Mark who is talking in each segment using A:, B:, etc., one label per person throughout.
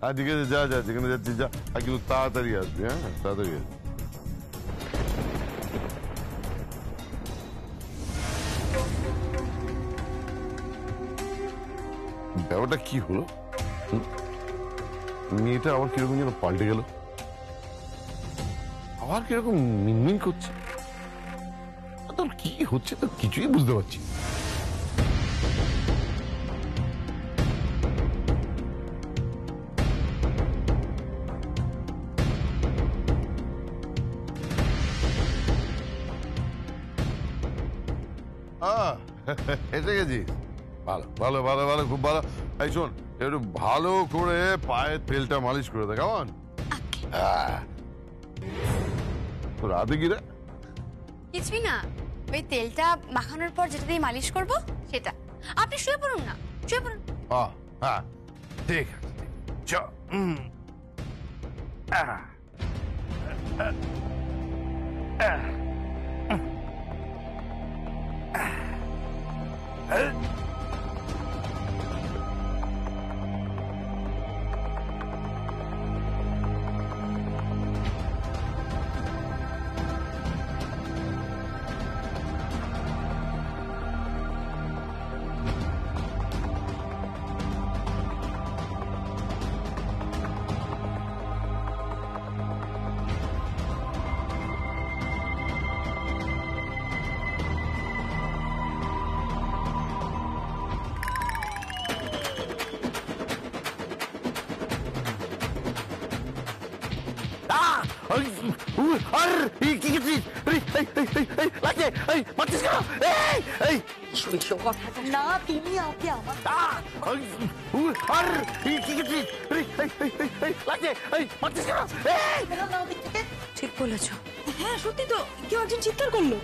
A: আর ঠিক আছে, যা যা, যেখানে যাচ্ছিস যা, আর কিন্তু তাড়াতাড়ি আসবি। হ্যাঁ, তাড়াতাড়ি আসবি। ব্যাপারটা কি হলো? মেয়েটা আবার কিরকম যেন পাল্টে গেল, আবার কিরকম মিনমিন করছে। তোর কি হচ্ছে তো কিছুই বুঝতে পারছি। এসে গেছিস? ভালো ভালো ভালো ভালো, খুব ভালো। এই শোন, একটু ভালো করে পায়ের তেলটা মালিশ করে দে, কেমন? তোর হাতে কি রে?
B: কিছুই না, ওই তেলটা মাখানোর পর যেটা দিয়ে মালিশ করবো সেটা। আপনি শুয়ে পড়ুন না, শুয়ে পড়ুন।
A: হ্যাঁ, ঠিক আছে, চল।
C: না তুমি আগে আমার
B: ঠিক বলেছ।
C: হ্যাঁ সত্যি তো, কেউ একজন চিৎকার করলো।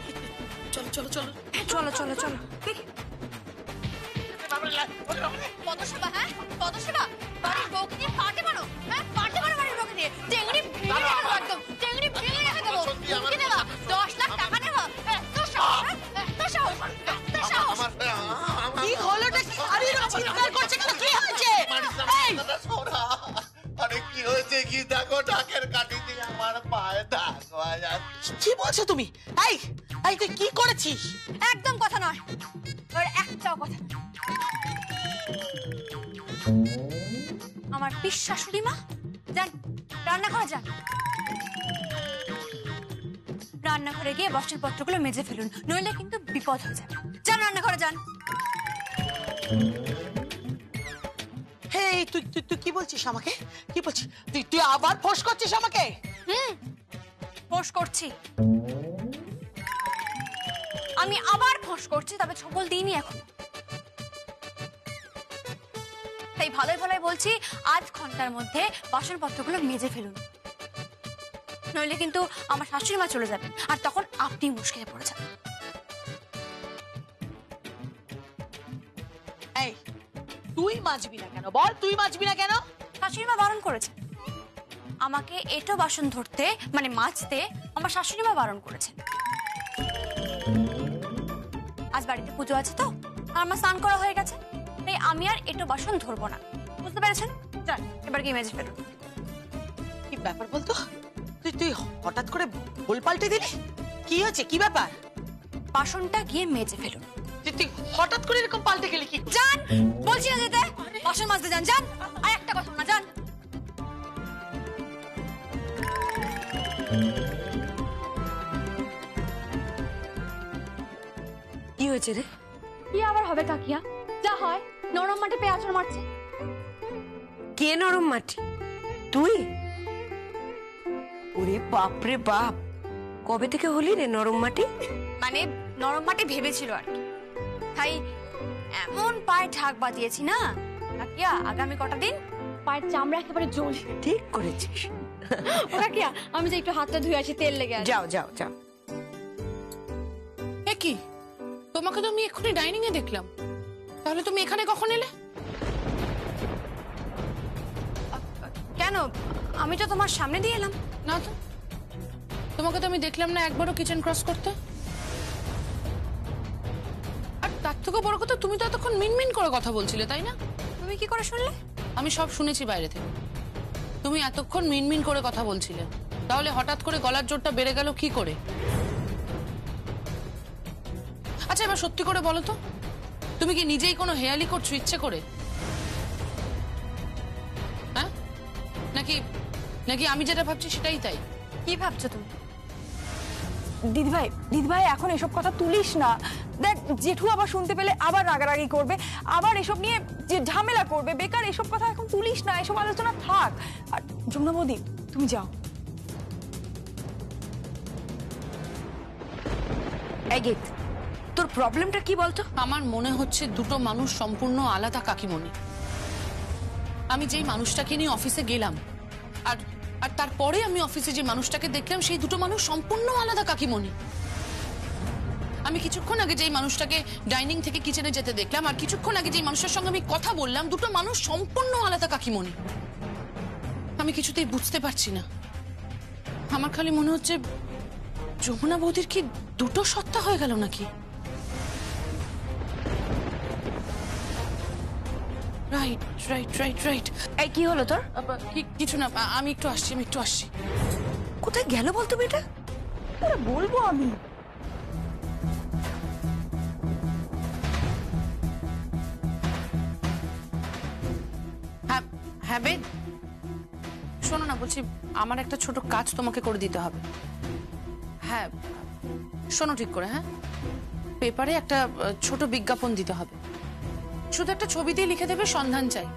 B: চলো চলো চলো চলো চলো চলো দেখি। কত সেবা, হ্যাঁ কত সেবা। বাড়ির বউকে দিয়ে পার্টি মারো, হ্যাঁ পার্টি মারো বাড়ির বউকে দিয়ে। টেংরি ভেঙে রেখে দেবো, একদম টেংরি ভেঙে রেখে দেবো। হুমকি দেবা, 10 লাখ টাকা নেবো। এত সাহস, এত সাহস, এত সাহস।
C: কি হলোটা কি? আরে এরকম চিৎকার করছে কেন? কি হয়েছে? এই
D: আরে কি হয়েছে কি? দেখো ঢাকের কাঠি দিয়ে আমার পায়ে দাগ হয়ে যাচ্ছে।
C: কি বলছো তুমি? এই এই তুই কি করেছিস?
B: একদম কথা নয়, ওর একটাও কথা নয়। আমার পিস শাশুড়ি মা, যান রান্নাঘরে যান। রান্নাঘরে গিয়ে বাসনপত্রগুলো মেজে ফেলুন, নইলে কিন্তু বিপদ হয়ে যাবে। যান রান্নাঘরে যান।
C: এই তুই তুই তুই কি বলছিস আমাকে? কি বলছিস তুই? তুই আবার ফোঁস করছিস আমাকে?
B: ফোঁস করছি, আমি আবার ফোঁস করছি, তবে ছবল দিইনি এখন। তাই ভালোই ভালোই বলছি, 8 ঘন্টার মধ্যে বাসনপত্রগুলো মেজে ফেলুন, নইলে কিন্তু আমার শাশুড়ি মা চলে যাবেন, আর তখন আপনি মুশকিলে পড়ে যাবেন।
C: এই তুই মাজবি না কেন? বল তুই মাজবি না কেন?
B: শাশুড়ি মা বারণ করেছে আমাকে, এটো বাসন ধরতে মানে মাজতে আমার শাশুড়ি মা বারণ করেছে। আজ বাড়িতে পুজো আছে তো, আর আমার স্নান করা হয়ে গেছে, তাই আমি আর এটো বাসন ধরবো না, বুঝতে পেরেছেন? চল এবার গিয়ে মেজে ফেলুন।
C: কি ব্যাপার বলতো? তুই তুই হঠাৎ করে ভুল পাল্টে দিলি? কি হয়েছে? কি ব্যাপার?
B: বাসনটা গিয়ে মেজে ফেলুন।
C: তুই হঠাৎ করে এরকম পাল্টে গেলি? কি
B: যান, বলছি না যেতে, বাসন মাজতে যান, যান। আর একটা কথা না, যান।
E: কি হয়েছে রে?
B: কি আবার হবে কাকিয়া? যা হয়, নরম মাটি পেয়ে আঁচড় মারছে।
E: কে নরম মাটি? তুই? ওরে বাপরে বাপ, কবে থেকে হলি রে নরম মাটি?
B: মানে নরম মাটি ভেবেছিল আর কি, তাই এমন পায়ে ঢাক বাঁধিয়েছি না কাকিয়া, আগামী কটা দিন পায়ের চামড়া একেবারে জ্বল।
E: ঠিক করেছিস।
B: কাকিয়া আমি যে একটু হাতটা ধুয়ে আসি, তেল লেগে আছে।
E: যাও যাও যাও।
F: এ কি, তোমাকে তো আমি এক্ষুনি ডাইনিং এ দেখলাম, তাহলে তুমি এখানে কখন এলে?
B: কেন, আমি তো তোমার সামনে দিয়ে এলাম।
F: না তো, তোমাকে তো আমি দেখলাম না একবারও কিচেন ক্রস করতে। আর তার থেকে বড় কথা, তুমি তো এতক্ষণ মিনমিন করে কথা বলছিলে, তাই না?
B: তুমি কি করে শুনলে?
F: আমি সব শুনেছি বাইরে থেকে। তুমি এতক্ষণ মিনমিন করে কথা বলছিলে, তাহলে হঠাৎ করে গলার জোরটা বেড়ে গেল কি করে? আচ্ছা এবার সত্যি করে বলো তো, তুমি কি নিজেই কোনো হেয়ালি করছো ইচ্ছে করে? হ্যাঁ, নাকি নাকি আমি যেটা ভাবছি সেটাই তাই?
B: কি ভাবছো তুমি?
G: দিদিভাই এখন এসব কথা তুলিস না। দেখ জেঠু আবার শুনতে পেলে আবার রাগারাগি করবে, আবার এসব নিয়ে যে ঝামেলা করবে। বেকার এসব কথা এখন তুলিস না, এসব আলোচনা থাক। আর যমুনা বৌদি তুমি যাও।
E: এই গীত, তোর প্রবলেমটা কি বলতো?
F: আমার মনে হচ্ছে দুটো মানুষ সম্পূর্ণ আলাদা কাকিমণি। আমি যেই মানুষটাকে নিয়ে অফিসে গেলাম আর আর তারপরে আমি অফিসে যে মানুষটাকে দেখলাম, সেই দুটো মানুষ সম্পূর্ণ আলাদা কাকিমণি। আমি কিছুক্ষণ আগে যেই মানুষটাকে ডাইনিং থেকে কিচেনে যেতে দেখলাম আর কিছুক্ষণ আগে যেই মানুষটার সঙ্গে আমি কথা বললাম, দুটো মানুষ সম্পূর্ণ আলাদা কাকিমণি। আমি কিছুতেই বুঝতে পারছি না। আমার খালি মনে হচ্ছে যমুনা বৌদির কি দুটো সত্তা হয়ে গেল নাকি? Right right right right.
E: এই কি হলো তোর?
F: কিছু না, আমি একটু আসছি।
E: কোথায় গেল বলতো মেয়েটা?
G: বলবো আমি।
F: হ্যাঁ হ্যাঁ বেদ, শোনো না, বলছি আমার একটা ছোট কাজ তোমাকে করে দিতে হবে। হ্যাঁ শোনো ঠিক করে, হ্যাঁ পেপারে একটা ছোট বিজ্ঞাপন দিতে হবে। শুধু একটা ছবি দিয়ে লিখে দেবে সন্ধান চাই।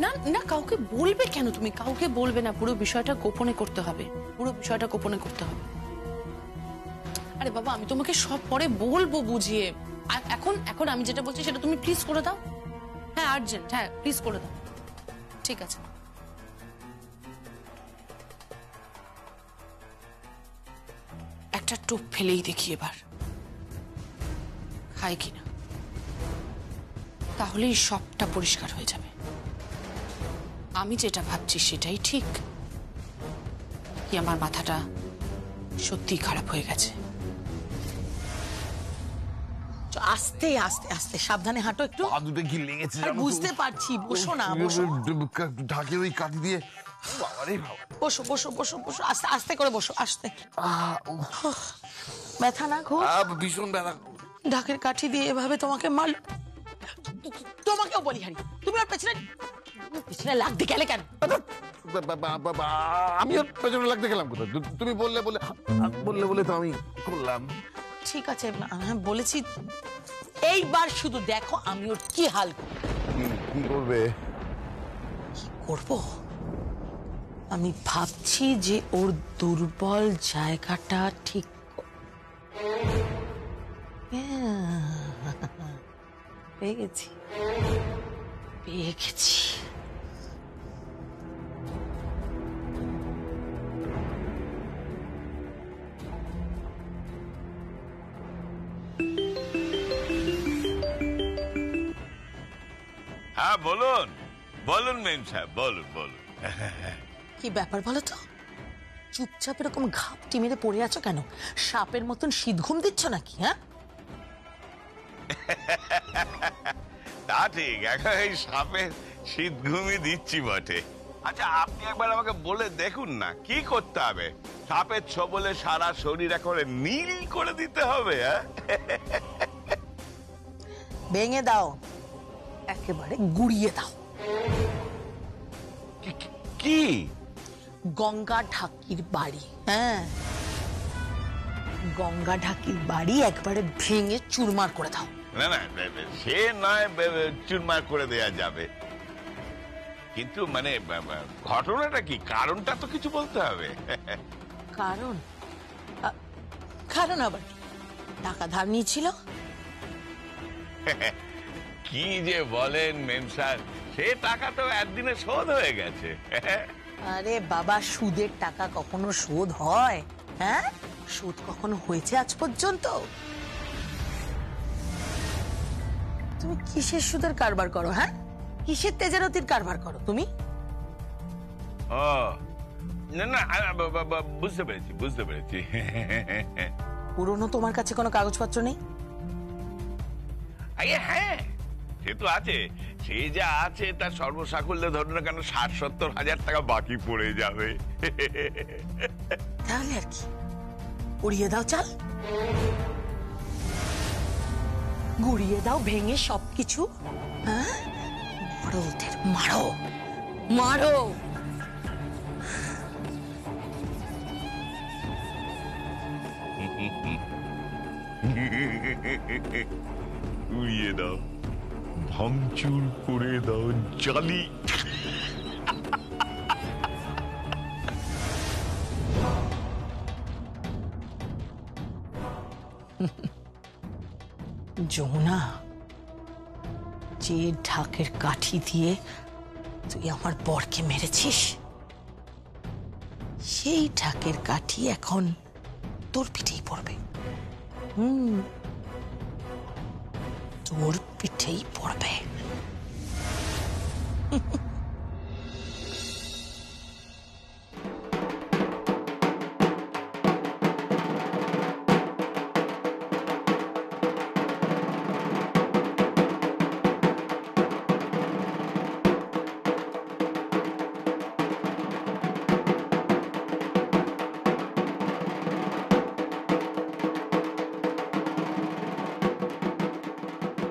F: না না, কাউকে বলবে কেন? তুমি কাউকে বলবে না, পুরো বিষয়টা গোপনে করতে হবে, পুরো বিষয়টা গোপনে করতে হবে। আরে বাবা, আমি তোমাকে সব পরে বলবো বুঝিয়ে। এখন আমি যেটা বলছি সেটা তুমি প্লিজ করে দাও। হ্যাঁ আর্জেন্ট, হ্যাঁ প্লিজ করে দাও। ঠিক আছে। একটা টোপ ফেলেই দেখি এবার খায় কিনা, তাহলেই সবটা পরিষ্কার হয়ে যাবে। আমি যেটা ভাবছি সেটাই ঠিক, কি আমার মাথাটা সত্যি খারাপ হয়ে গেছে?
C: আস্তে আস্তে আস্তে সাবধানে হাঁটো একটু।
A: পা দুটো কি লেগেছে
C: আরে
A: জানো তো?
C: বুঝতে পারছি, বসো না, বসো
A: ঢাকে ওই কাঠি দিয়ে। বাবারে বাবা।
C: বসো বসো বসো বসো, আস্তে আস্তে করে বসো, আস্তে। ব্যথা না খুব?
A: ভীষণ ব্যথা।
C: ঢাকের কাঠি দিয়ে এভাবে তোমাকে মারল। তোমাকেও বলি হারি, তুমি ওর পেছনে লাগতে গেলে কেন?
A: আমি ওর পেছনে লাগতে গেলাম কোথায়? তুমি বললে তো আমি করলাম।
C: ঠিক আছে, হ্যাঁ বলেছি। এইবার শুধু দেখো আমি ওর কি হাল করি।
A: কি করবে?
C: কি করবো? আমি ভাবছি যে ওর দুর্বল জায়গাটা ঠিক পেয়ে গেছি।
H: হ্যাঁ বলুন বলুন মেম সাহেব, বলুন বলুন।
C: কি ব্যাপার বলো তো? চুপচাপ এরকম ঘাপটি মেরে পড়ে আছো কেন? সাপের মতন শীত ঘুম দিচ্ছ নাকি? হ্যাঁ
H: তা ঠিক, এখন এই সাপের শীত ঘুমই দিচ্ছি বটে। আচ্ছা আপনি একবার আমাকে বলে দেখুন না কি করতে হবে? সাপের ছোবলে সারা শরীর একেবারে নীল করে দিতে হবে? হ্যাঁ
C: ভেঙে দাও, একেবারে গুড়িয়ে দাও।
H: কি?
C: গঙ্গা ঢাকির বাড়ি। হ্যাঁ, গঙ্গা ঢাকির বাড়ি একবারে ভেঙে চুরমার করে দাও।
H: না না, সে নয় চুরমার করে দেয়া যাবে, কিন্তু মানে ঘটনাটা কি, কারণটা তো কিছু বলতে হবে।
C: কারণ? কারণ আবার টাকা ধার নিয়েছিল।
H: কি যে বলেন মেম স্যার, সে টাকা তো একদিনে শোধ হয়ে গেছে।
C: আরে বাবা, সুদের টাকা কখনো শোধ হয়? হ্যাঁ, সুদ কখনো হয়েছে আজ পর্যন্ত? তুমি কিসের সুদের কারবার করো? হ্যাঁ, কিসের তেজারতির কারবার করো তুমি?
H: ও না না, বুঝতে পেরেছি।
C: পুরনো তোমার কাছে কোনো কাগজপত্র নেই?
H: আরে হ্যাঁ, সে তো আছে, সে যা আছে তার সর্বসাকুল্যে ধরুন না কেন 60-70 হাজার টাকা বাকি পড়ে যাবে।
C: তাহলে আর কি, উড়িয়ে দাও চাল, গুড়িয়ে দাও ভেঙে সবকিছু। হ্যাঁ, মারো ওদের, মারো মারো।
H: উড়িয়ে দাও, ভাঙচুর করে দাও, জালি।
C: যমুনা, যে ঢাকের কাঠি দিয়ে তুই আমার বরকে মেরেছিস, সেই ঢাকের কাঠি এখন তোর পিঠেই পড়বে। তোর পিঠেই পড়বে।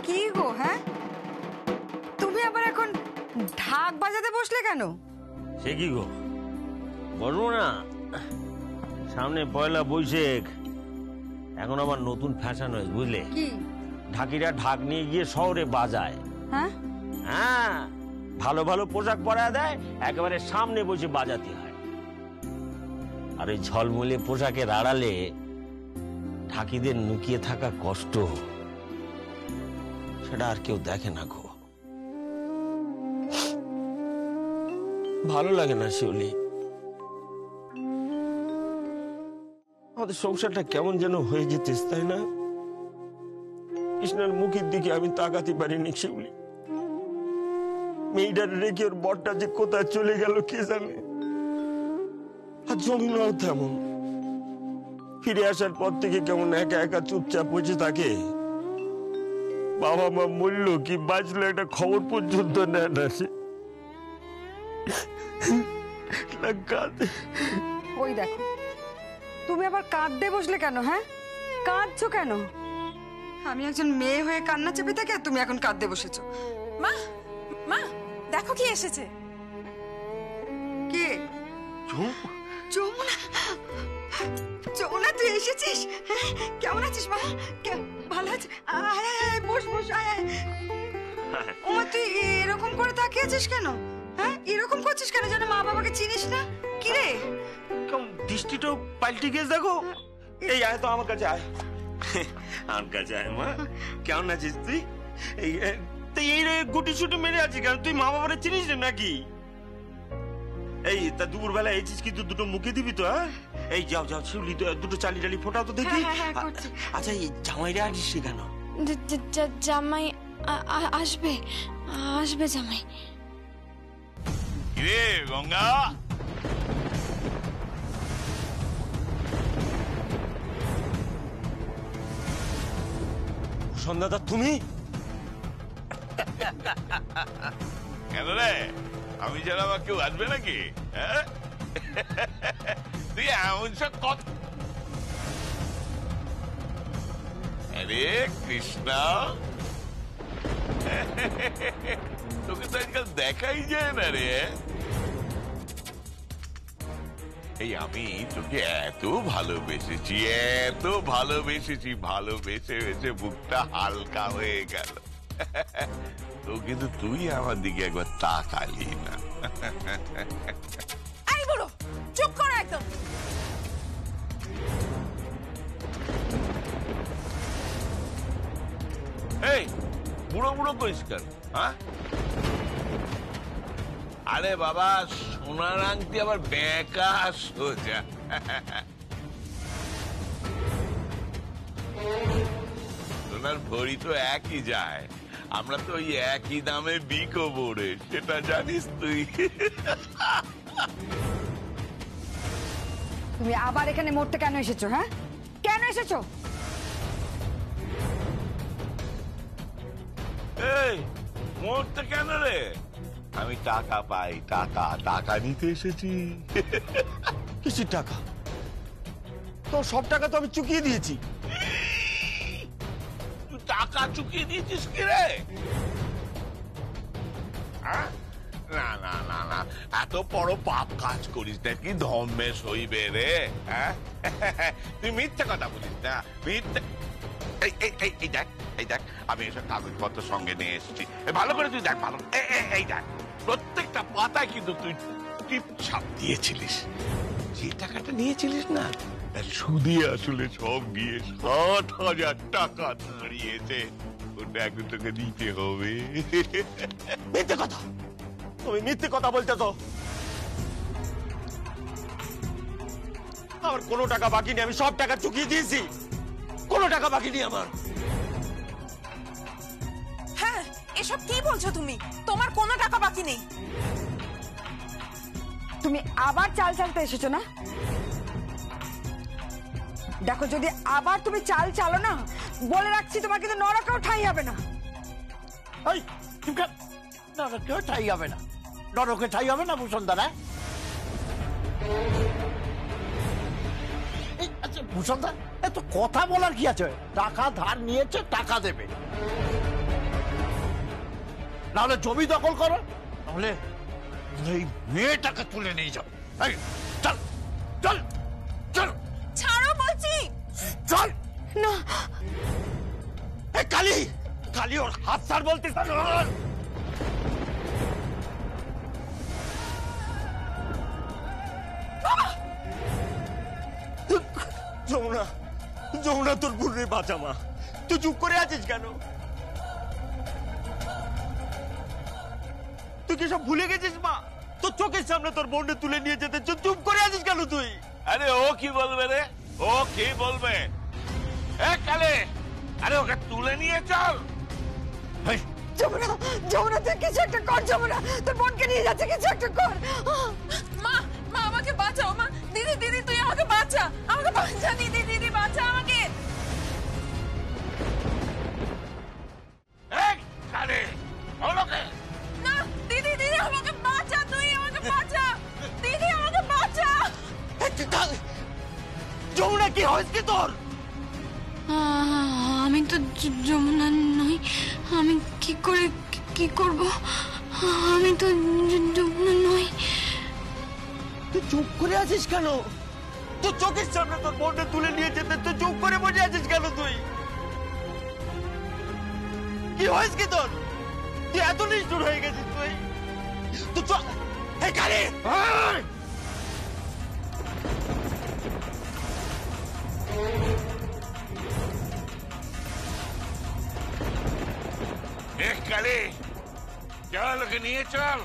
G: কি গো, হ্যাঁ তুমি আবার এখন ঢাক বাজাতে বসলে কেন?
I: সে কি গো, বলবো না, সামনে পয়লা বৈশাখ, এখন আবার নতুন ফ্যাশন হয়েছে বুঝলে।
G: কি?
I: ঢাকিরা ঢাক নিয়ে গিয়ে শহরে বাজায়।
G: হ্যাঁ
I: হ্যাঁ, ভালো ভালো পোশাক পরা দেয়, একেবারে সামনে বসে বাজাতে হয়। আর ওই ঝলমলে পোশাকের আড়ালে ঢাকিদের লুকিয়ে থাকা কষ্ট, সেটা আর কেউ দেখে না গো। ভালো লাগে না শিউলি, আমাদের সংসারটা কেমন যেন হয়ে যেতেছে, তাই না? কৃষ্ণের মুখের দিকে আমি তাকাতে পারিনি শিউলি। মেয়েটার রেখে ওর বরটা যে কোথায় চলে গেল কে জানে। আর যমুনাও তেমন, ফিরে আসার পর থেকে কেমন একা একা চুপচাপ বসে থাকে। বাবা মা মরল কি বাঁচলো একটা খবর পর্যন্ত নেয় না সে।
G: ওই দেখো, তুমি আবার কাঁদতে বসলে কেন? হ্যাঁ, কাঁদছো কেন? আমি একজন মেয়ে হয়ে কান্না চেপে থাকে, আর তুমি এখন কাঁদতে বসেছো।
F: মা, মা দেখো কি এসেছে।
G: কে? যমুনা। যমুনা, তুই এসেছিস? কেমন আছিস মা? ভালো আছিস? বস বস, ওমা তুই এরকম করে তাকিয়ে আছিস কেন? হ্যাঁ, এরকম করছিস কেন? যেন মা বাবাকে চিনিস না। কি রে,
I: দৃষ্টিটাও পাল্টে গেছে দেখো। এই আয় তো আমার কাছে, আয় আমার কাছে আয়। মা কেমন আছিস তুই? এই গুটি ছুটি মেরে আছিস কেন? তুই মা বাবারে চিনিস না নাকি? এই তা দুপুর বেলা এসেছিস কিন্তু দুটো মুখে দিবি তো? হ্যাঁ, এই যাও যাও শিউলি, দুটো চালি টালি ফোটাও তো দেখি। আচ্ছা, এই জামাইরা আসিস কেন?
E: জামাই আসবে, আসবে জামাই।
H: রে গঙ্গা,
I: সন্ধ্যাদা তুমি?
H: কেন রে, আমি ছাড়া আমার কেউ আসবে নাকি? হ্যাঁ, তুই এমন সব কথা। আরে কৃষ্ণা, তোকে তো আজকাল দেখাই যায় না রে। এই আমি তোকে এত ভালোবেসেছি, এত ভালোবেসেছি, ভালোবেসে বেসে বুকটা হালকা হয়ে গেল। তো কিন্তু তুই আমার দিকে একবার তাকালি না।
F: এই বলো, চুপ করো একদম।
H: এই বুড়ো বুড়ো করিস কেন? হ্যাঁ, আরে বাবা, সোনার আংটি আবার বেঁকা সোজা। সোনার ভরি তো একই যায়, আমরা তো ওই একই দামে বিকবো রে, সেটা জানিস তুই?
G: তুমি আবার এখানে মরতে কেন এসেছো? হ্যাঁ, কেন এসেছো?
H: এই মরতে কেন রে? আমি টাকা পাই, টাকা টাকা নিতে এসেছি।
I: কিসের টাকা? তোর সব টাকা তো আমি চুকিয়ে দিয়েছি।
H: তুই টাকা চুকিয়ে দিয়েছিস কি রে? না না না না, এত বড় পাপ কাজ করিস নাকি ধর্মে সইবে রে? হ্যাঁ, তুই মিথ্যে কথা বলিস না, মিথ্যে। এই দেখ, এই দেখ, আমি এসব কাগজপত্র সঙ্গে নিয়ে এসেছি। ভালো করে তুই দেখ, ভালো। এই দেখ, প্রত্যেকটা পাতায় কিন্তু তুই টিপ ছাপ দিয়েছিলিস। যে টাকাটা নিয়েছিলিস না, সুদে আসলে সব গিয়ে 60,000 টাকা দাঁড়িয়েছে। ওটা এখন তোকে দিতে হবে।
I: মিথ্যে কথা, তুমি মিথ্যে কথা বলতে তো। আমার কোনো টাকা বাকি নেই, আমি সব টাকা চুকিয়ে দিয়েছি। কোনো টাকা বাকি নেই আমার।
G: হ্যাঁ, এসব কি বলছো তুমি? তোমার কোনো টাকা বাকি নেই। তুমি আবার চাল চালতে এসেছো না? দেখো, যদি আবার তুমি চাল চালো না, বলে রাখছি তোমার কিন্তু নরকেও ঠাঁই হবে না।
D: নরকেও ঠাই হবে না, নরকে ঠাই হবে না ভূষণদারা। আচ্ছা ভূষণদা, এত কথা বলার কি আছে? টাকা ধার নিয়েছে, টাকা দেবে, নাহলে জমি দখল করো, নাহলে এই মেয়েটাকে তুলে নিয়ে যাও। চল চল চল,
G: ছাড়ো বলছি।
D: চল
G: না,
I: কালী, কালী ওর হাত ছাড় বলতে। যমুনা, যমুনা, তোর বোনের বাঁচা মা। তুই চুপ করে আছিস কেন? তুই কি সব ভুলে গেছিস মা? তোর চোখের সামনে তোর বোনকে তুলে নিয়ে যেতে চুপ করে আছিস কেন তুই?
H: আরে ও কি বলবে রে? ও কি বলবে? কালে, আরে ওকে তুলে নিয়ে চল।
G: যমুনা, যমুনা, তুই কিছু একটা কর। যমুনা, তোর বোনকে নিয়ে যাচ্ছে, কিছু একটা কর। মা, মা, আমাকে বাঁচাও। মা, দিদি, দিদি, তুই আমাকে বাঁচা, আমাকে বাঁচা। দিদি, দিদি, বাঁচা আমাকে।
H: কালে, ওকে
G: না, দিদি, দিদি, আমাকে বাঁচা, তুই আমাকে বাঁচা। দিদি, আমাকে বাঁচা।
I: যমুনা, কি হয়েছে তোর?
E: আমি তো যমুনা নই। আমি কি করব? আমি তো যমুনা নই।
I: তুই চুপ করে আছিস কেন? তোর চোখের সামনে তোর বোনকে তুলে নিয়ে যেতে তুই চুপ করে বসে আছিস কেন? তুই কি হয়েছে কি তোর? তুই এত নিষ্ঠুর হয়ে গেছিস তুই? তুই চল। এই কালী,
H: কালে, চল ওকে নিয়ে চল।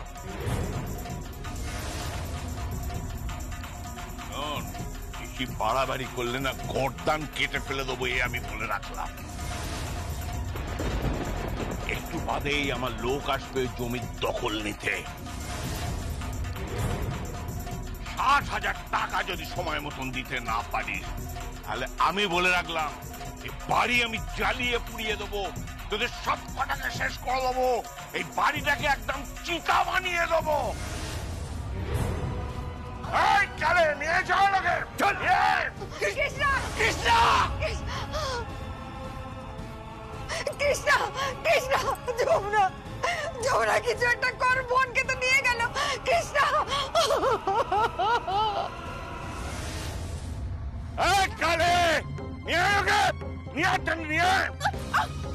H: বেশি বাড়াবাড়ি করলে না গর্দান কেটে ফেলে দেবো, এ আমি বলে রাখলাম। একটু বাদেই আমার লোক আসবে জমির দখল নিতে। 60,000 টাকা যদি সময় মতন দিতে না পারি, তাহলে আমি বলে রাখলাম এই বাড়ি আমি জ্বালিয়ে পুড়িয়ে দেবো, তোদের সব কটাকে শেষ করে দেবো, এই বাড়িটাকে একদম চিতা বানিয়ে দেবো। চলে নিয়ে চল ওকে, চল।
G: কৃষ্ণ, কৃষ্ণ, কৃষ্ণ, কৃষ্ণ, যমুনা, যমুনা, কিছু একটা কর। বোনকে তো নিয়ে গেল। কৃষ্ণ,
H: কালে, নিয়ে ওকে, নিয়ে নিয়ে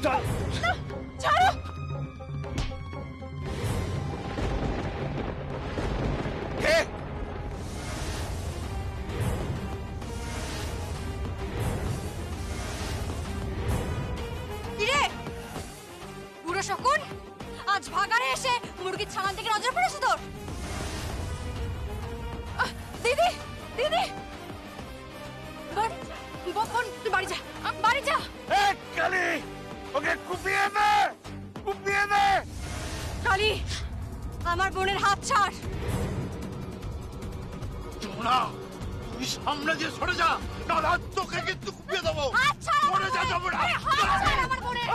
H: চল।
G: ছাড়ো।
B: কিরে বুড়ো শকুন, আজ ভাগাড়ে এসে মুরগির ছানার দিকে নজর পড়েছে তোর?
G: দিদি, দিদি,
B: বোন, তুই বাড়ি যা, বাড়ি যা।
H: কালি, ওকে কুপিয়ে দে, কুপিয়ে দে।
B: কালি, আমার বোনের হাত ছাড়।
D: যমুনা, তুই সামনে দিয়ে সরে যা, না তোকে কিন্তু কুপিয়ে দেবো।
B: হাত ছাড়,
D: সরে যা যমুনা।
B: হাত ছাড় আমার বোনের।